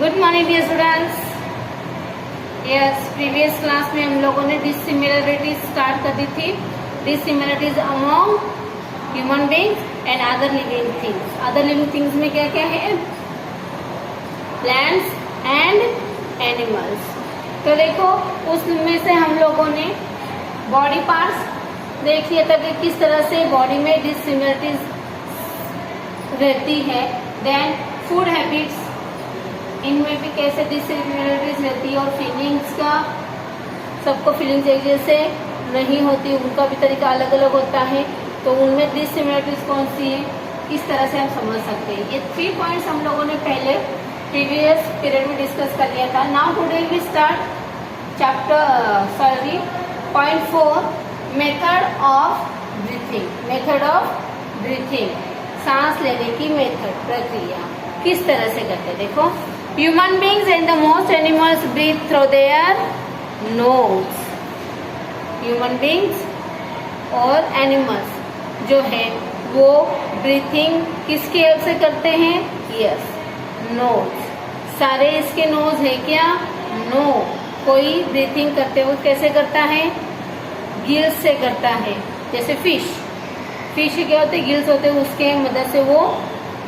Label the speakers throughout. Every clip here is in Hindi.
Speaker 1: Good morning dear students. Yes, previous class में हम लोगों ने डिसिमिलरिटीज स्टार्ट कर दी थी। Dissimilarities among human beings and other living things. Other living things में क्या क्या है? Plants and animals. तो देखो, उसमें से हम लोगों ने बॉडी पार्ट्स देख लिया था कि किस तरह से बॉडी में डिसिमिलरिटीज रहती है। देन फूड हैबिट्स, इनमें भी कैसे डिसिमिलरिटीज रहती है, और फीलिंग्स का, सबको फीलिंग्स एक जैसे नहीं होती, उनका भी तरीका अलग अलग होता है। तो उनमें डिसिमिलरिटीज कौन सी है, इस तरह से हम समझ सकते हैं। ये 3 पॉइंट्स हम लोगों ने पहले प्रीवियस पीरियड में डिस्कस कर लिया था। Now today we start point 4, method of breathing. Method of breathing, सांस लेने की मेथड, प्रक्रिया किस तरह से करते हैं। देखो, human beings and the most animals breathe through their nose. Human beings और एनिमल्स जो है वो ब्रीथिंग किसकी हेल्प से करते हैं? Yes, nose. सारे इसके नोज है क्या? नो। कोई ब्रीथिंग करते हुए कैसे करता है? गिल्स से करता है। जैसे फिश क्या होते हैं? गिल्स होते हैं, उसके मदद से वो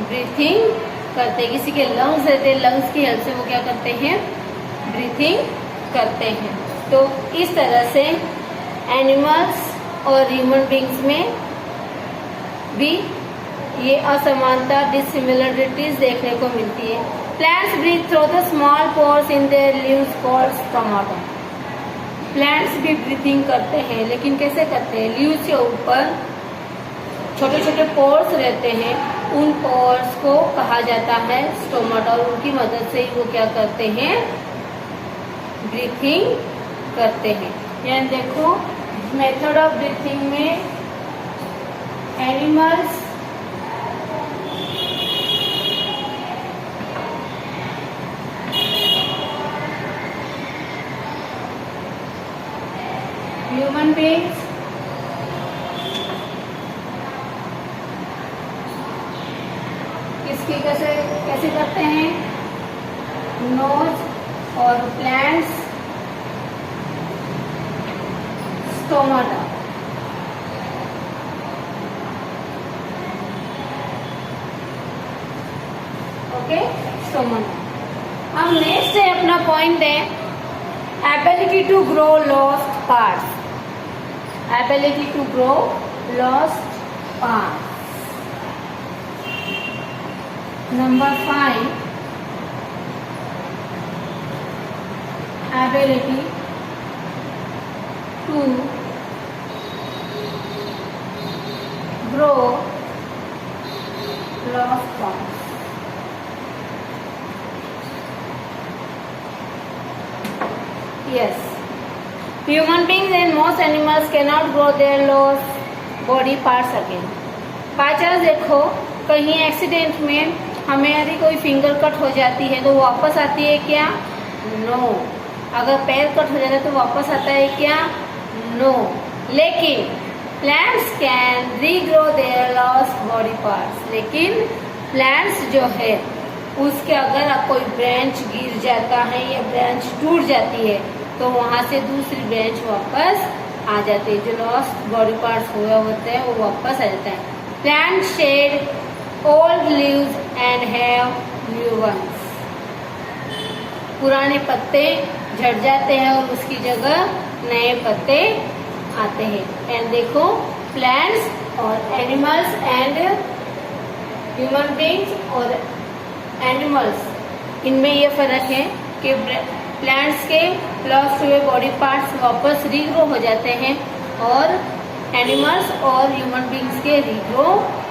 Speaker 1: ब्रीथिंग करते हैं। किसी के लंग्स रहते हैं, लंग्स की हेल्प से वो क्या करते हैं? ब्रीथिंग करते हैं। तो इस तरह से एनिमल्स और ह्यूमन बींग्स में भी ये असमानता, डिसिमिलरिटीज देखने को मिलती है। Plants breathe through the small pores in their leaves called stomata. Plants भी ब्रीथिंग करते हैं, लेकिन कैसे करते हैं? लीव्स के ऊपर छोटे छोटे पोर्स रहते हैं, उन पोर्स को कहा जाता है स्टोमाटा, और उनकी मदद से ही वो क्या करते हैं? ब्रीथिंग करते हैं। यानी देखो, मेथड ऑफ ब्रीथिंग में एनिमल्स ह्यूमन बींग्स किसकी कैसे करते हैं? नोज, और प्लांट्स स्टोमाटा। Okay, stomata. अब नेक्स्ट है अपना पॉइंट है ability to grow lost parts. Ability to grow lost parts. Number 5, ability to grow lost parts. Yes, human beings and most animals cannot grow their lost body parts again. By chance देखो, कहीं एक्सीडेंट में हमारी कोई फिंगर कट हो जाती है तो वापस आती है क्या? नो। अगर पैर कट हो जाता है तो वापस आता है क्या? नो। लेकिन plants can regrow their lost body parts. लेकिन प्लांट्स जो है उसके अगर कोई ब्रांच गिर जाता है या ब्रांच टूट जाती है तो वहां से दूसरी ब्रांच वापस आ जाती है। जो लॉस्ट बॉडी पार्ट्स हुए होते हैं वो वापस आ जाता है। Plant shed old leaves and have new ones. पुराने पत्ते झड़ जाते हैं और उसकी जगह नए पत्ते आते हैं। एंड देखो, प्लांट्स और एनिमल्स एंड ह्यूमन बींग्स और एनिमल्स, इनमें ये फर्क है कि प्लांट्स के लॉस्ट हुए बॉडी पार्ट्स वापस रीग्रो हो जाते हैं और एनिमल्स और ह्यूमन बींग्स के रीग्रो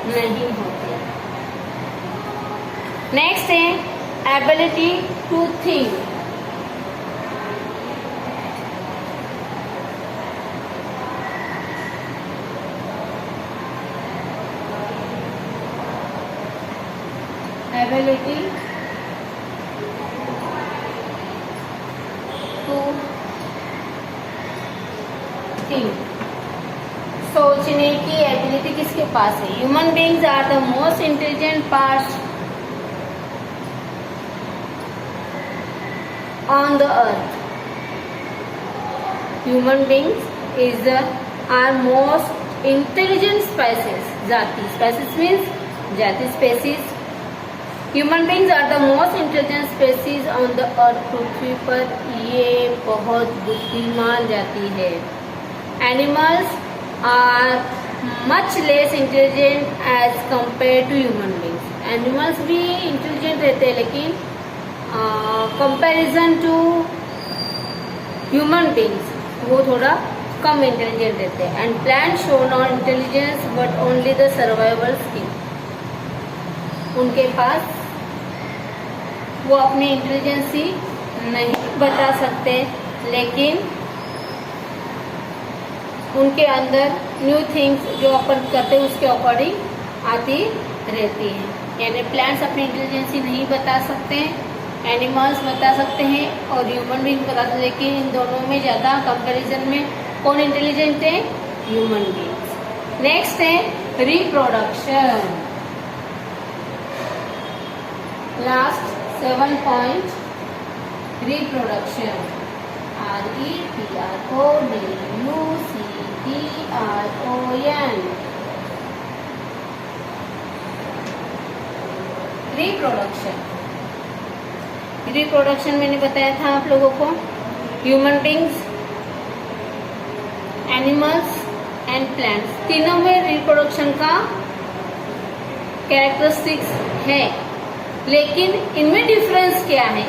Speaker 1: नहीं होते। नेक्स्ट है ability to think. Ability to think, सोचने की एबिलिटी किसके पास है? Human beings are the most intelligent parts on the earth. Human beings is our most intelligent species. Jati. Species means jati, species. Human beings are the most intelligent species on the earth. पृथ्वी पर ये बहुत बुद्धिमान जाति है. Animals are much less intelligent as compared to human beings. Animals भी intelligent रहते हैं, लेकिन comparison to human beings वो थोड़ा कम इंटेलिजेंट रहते हैं. And plants show no intelligence but only the survival skill. उनके पास वो अपनी इंटेलिजेंसी नहीं बता सकते, लेकिन उनके अंदर न्यू थिंग्स जो अपन करते हैं उसके अकॉर्डिंग आती रहती हैं. यानी प्लांट्स अपनी इंटेलिजेंसी नहीं बता सकते, एनिमल्स बता सकते हैं और ह्यूमन बीइंग बता सकते हैं, लेकिन इन दोनों में ज़्यादा कंपैरिजन में कौन इंटेलिजेंट है? Human beings. नेक्स्ट है reproduction. Last 7 point reproduction. REPRODUCTRON. Reproduction. Reproduction मैंने बताया था आप लोगों को. Human beings, animals and plants तीनों में रिप्रोडक्शन का कैरेक्टरिस्टिक्स है, लेकिन इनमें डिफरेंस क्या है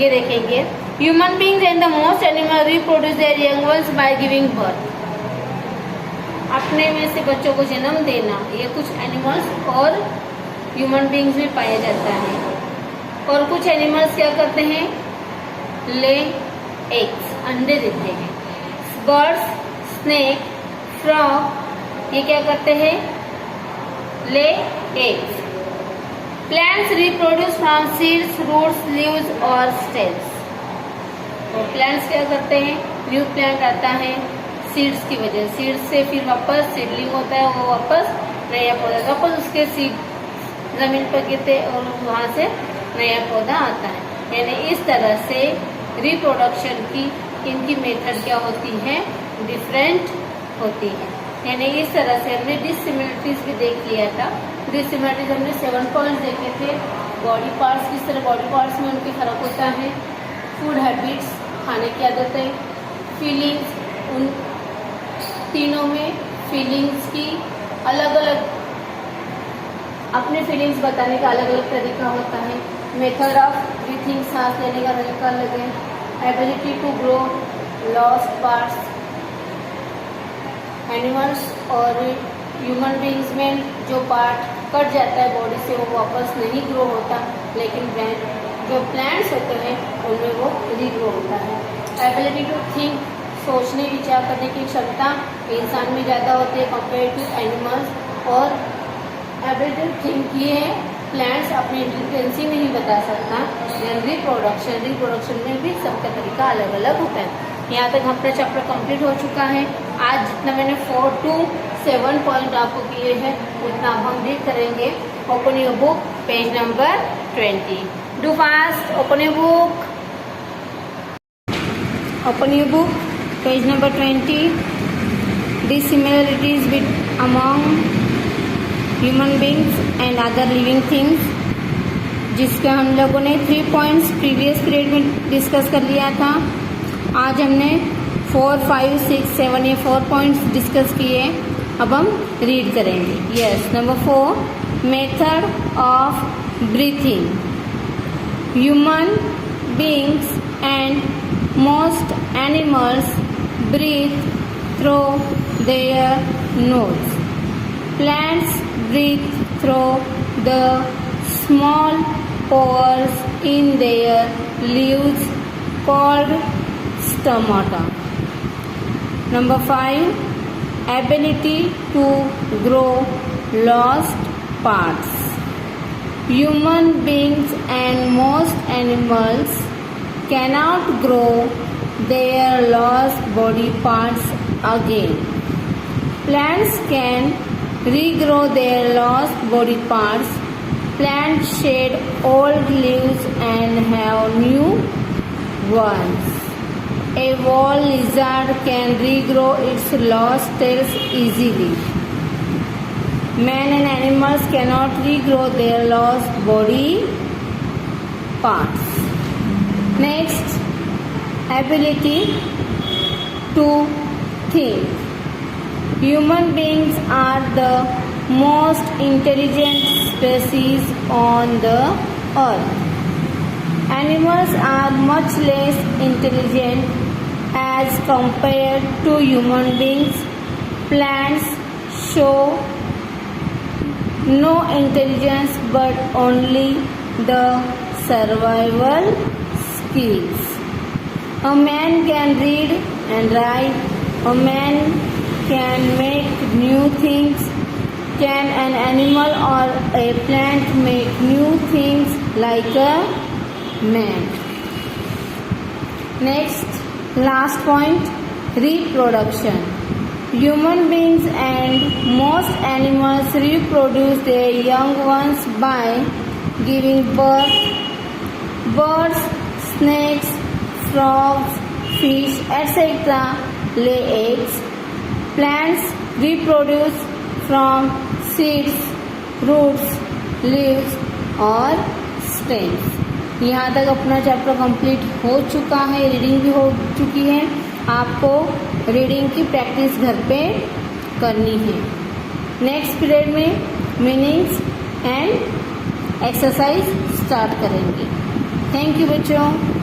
Speaker 1: ये देखेंगे. Human beings and the most animal reproduce there young ones by giving birth. अपने में से बच्चों को जन्म देना ये कुछ एनिमल्स और ह्यूमन बीइंग्स में पाया जाता है. और कुछ एनिमल्स क्या करते हैं? ले एग्स, अंडे देते हैं. बर्ड्स, स्नेक, फ्रॉग ये क्या करते हैं? Lay eggs. Plants reproduce from seeds, roots, leaves और स्टेम्स. और प्लांट्स क्या करते हैं? न्यू प्लांट आता है सीड्स की वजह. सीड्स से फिर वापस सीडलिंग होता है, वो वापस नया पौधा, वापस उसके सीड जमीन पर गिरते और वहाँ से नया पौधा आता है. यानी इस तरह से रिप्रोडक्शन की इनकी मेथड क्या होती है? डिफरेंट होती है. यानी इस तरह से हमने डिसिमिलरिटीज भी देख लिया था. डिसिमिलरिटीज हमने 7 पॉइंट्स देखे थे. बॉडी पार्ट्स, किस तरह बॉडी पार्ट्स में उनके फर्क होता है. फूड हैबिट्स, खाने की आदतें, फीलिंग्स, उन तीनों में फीलिंग्स की अलग अलग, अपने फीलिंग्स बताने का अलग अलग तरीका होता है. मेथड ऑफ ब्रीथिंग, सांस लेने का तरीका अलग है. Ability to grow lost parts. Animals और ह्यूमन बीइंग्स में जो पार्ट कट जाता है बॉडी से वो वापस नहीं ग्रो होता, लेकिन जो प्लांट्स होते हैं उनमें वो रीग्रो होता है. एबिलिटी टू थिंक, सोचने विचार करने की क्षमता इंसान में ज़्यादा होती है कंपेयर टू एनिमल्स. और एबिलिटी टू थिंक ये है, प्लांट्स अपनी इंटेलिजेंसी नहीं बता सकता. रिप्रोडक्शन में भी सबका तरीका अलग अलग होता है. यहाँ तक अपना चैप्टर कंप्लीट हो चुका है. आज जितना मैंने 4 to 7 पॉइंट आपको किए हैं उतना हम रीड करेंगे. Open your book, page number 20. Do fast. Open your book. Open your book, page number 20. Dissimilarities among human beings and other living things, जिसके हम लोगों ने 3 पॉइंट्स प्रीवियस पीरियड में डिस्कस कर लिया था. आज हमने 4, 5, 6, 7 ये 4 पॉइंट्स डिस्कस किए. अब हम रीड करेंगे. Yes. Number 4, method of breathing. Human beings and most animals breathe through their nose. Plants breathe through the small pores in their leaves called stomata. Number 5, ability to grow lost parts. Human beings and most animals cannot grow their lost body parts again. Plants can regrow their lost body parts. Plants shed old leaves and have new once. A wall lizard can regrow its lost tails easily. Man and animals cannot regrow their lost body parts. Next, ability to think. Human beings are the most intelligent species on the earth. Animals are much less intelligent as compared to human beings. Plants show no intelligence but only the survival skills. A man can read and write. A man can make new things. Can an animal or a plant make new things like a man? Next, last point, reproduction. Human beings and most animals reproduce their young ones by giving birth. Birds, snakes, frogs, fish, etc. lay eggs. Plants reproduce from seeds, roots, leaves और stems. यहाँ तक अपना चैप्टर कंप्लीट हो चुका है, रीडिंग भी हो चुकी है. आपको रीडिंग की प्रैक्टिस घर पे करनी है. नेक्स्ट पीरियड में मीनिंग्स एंड एक्सरसाइज स्टार्ट करेंगे. थैंक यू बच्चों.